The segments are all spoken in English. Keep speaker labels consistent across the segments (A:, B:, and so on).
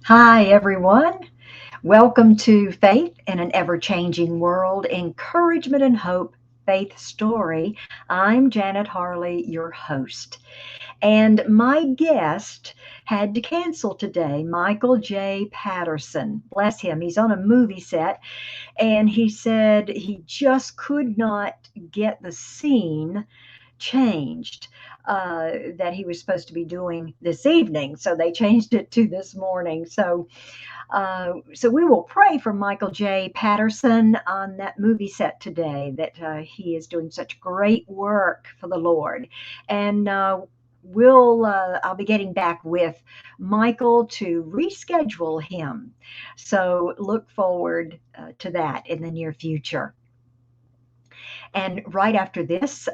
A: Hi, everyone. Welcome to Faith in an Ever Changing World Encouragement and Hope Faith Story. I'm Janet Harllee, your host. And my guest had to cancel today, Michael J. Patterson. Bless him. He's on a movie set, and he said he just could not get the scene changed that he was supposed to be doing this evening. So they changed it to this morning. So we will pray for Michael J. Patterson on that movie set today, that he is doing such great work for the Lord. And I'll be getting back with Michael to reschedule him. So look forward to that in the near future. And right after this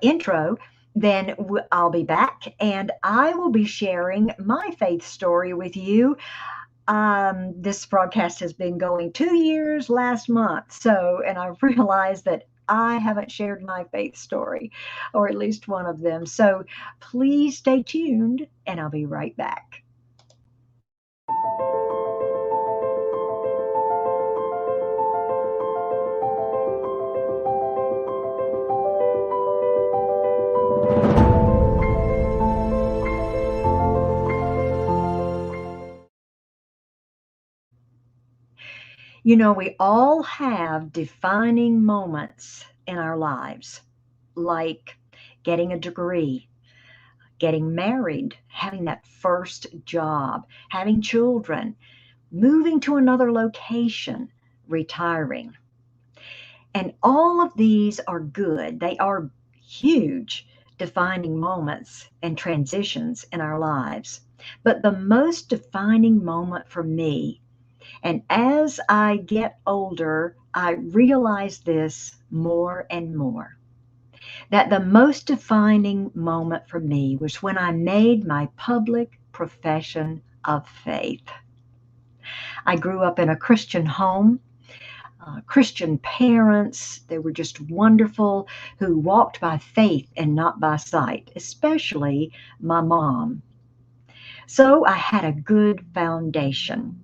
A: intro, then I'll be back and I will be sharing my faith story with you. This broadcast has been going 2 years last month. And I realized that I haven't shared my faith story, or at least one of them. So please stay tuned, and I'll be right back. You know, we all have defining moments in our lives, like getting a degree, getting married, having that first job, having children, moving to another location, retiring. And all of these are good. They are huge defining moments and transitions in our lives. But the most defining moment for me, and as I get older, I realize this more and more, that the most defining moment for me was when I made my public profession of faith. I grew up in a Christian home, Christian parents. They were just wonderful, who walked by faith and not by sight, especially my mom. So I had a good foundation.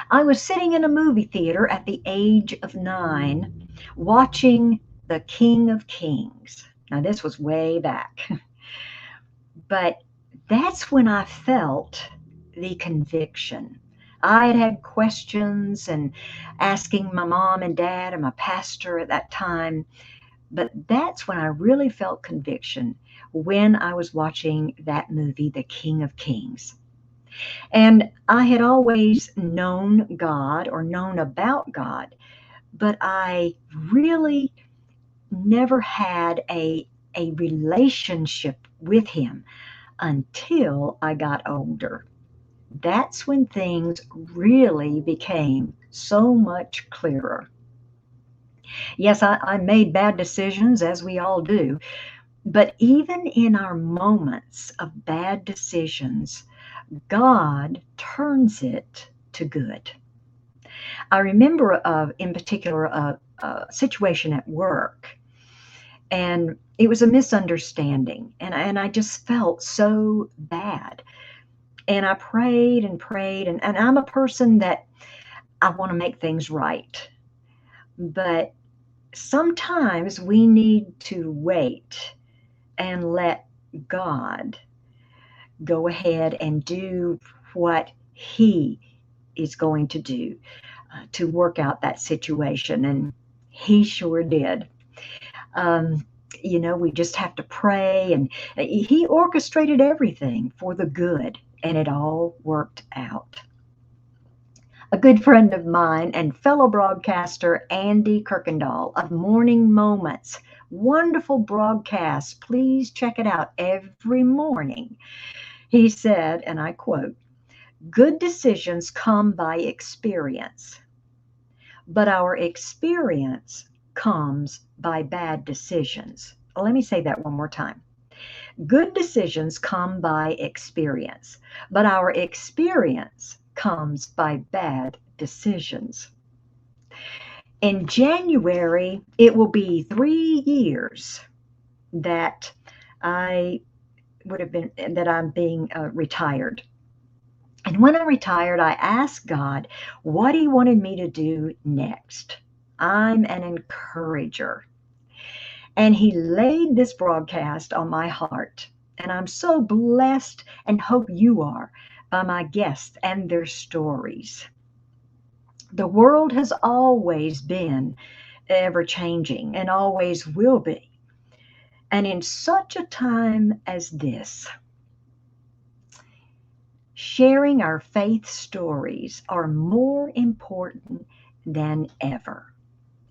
A: I was sitting in a movie theater at the age of 9 watching The King of Kings. Now, this was way back, but that's when I felt the conviction. I had had questions and asking my mom and dad and my pastor at that time, but that's when I really felt conviction, when I was watching that movie, The King of Kings. And I had always known God or known about God, but I really never had a relationship with Him until I got older. That's when things really became so much clearer. Yes, I made bad decisions, as we all do, but even in our moments of bad decisions, God turns it to good. I remember, in particular, a situation at work, and it was a misunderstanding, and I just felt so bad. And I prayed and prayed, and I'm a person that I want to make things right. But sometimes we need to wait and let God go ahead and do what He is going to do to work out that situation. And He sure did. Um, we just have to pray, and He orchestrated everything for the good, and it all worked out. A good friend of mine and fellow broadcaster Andy Kirkendall of Morning Moments. Wonderful broadcast. Please check it out every morning. He said, and I quote, "Good decisions come by experience, but our experience comes by bad decisions." Let me say that one more time. Good decisions come by experience, but our experience comes by bad decisions. In January, it will be 3 years that I would have been that I'm being retired. And when I retired, I asked God what He wanted me to do next. I'm an encourager. And He laid this broadcast on my heart. And I'm so blessed and hope you are by my guests and their stories. The world has always been ever changing and always will be. And in such a time as this, sharing our faith stories are more important than ever.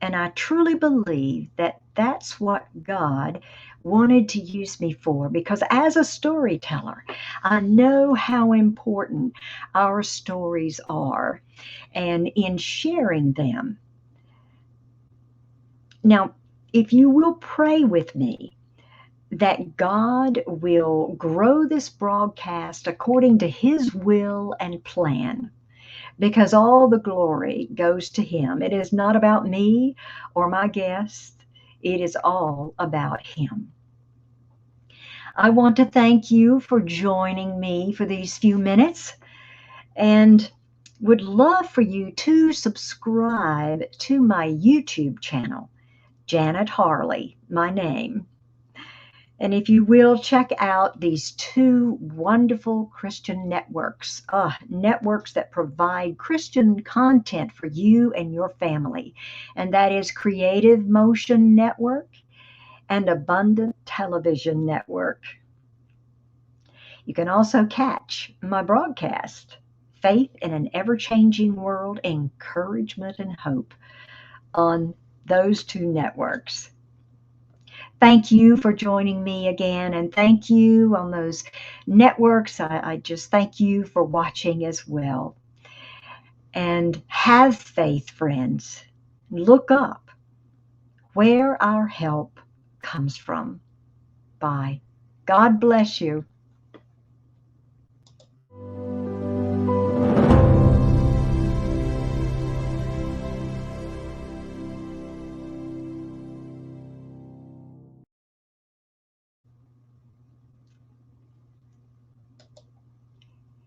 A: And I truly believe that that's what God wanted to use me for, because as a storyteller, I know how important our stories are, and in sharing them. Now, if you will pray with me, that God will grow this broadcast according to His will and plan, because all the glory goes to Him. It is not about me or my guests, it is all about Him. I want to thank you for joining me for these few minutes and would love for you to subscribe to my YouTube channel, Janet Harllee, my name. And if you will, check out these two wonderful Christian networks, networks that provide Christian content for you and your family. And that is Creative Motion Network and Abundant Television Network. You can also catch my broadcast, Faith in an Ever-Changing World, Encouragement and Hope, on those two networks. Thank you for joining me again, and thank you on those networks. I just thank you for watching as well. And have faith, friends. Look up where our help comes from. Bye. God bless you.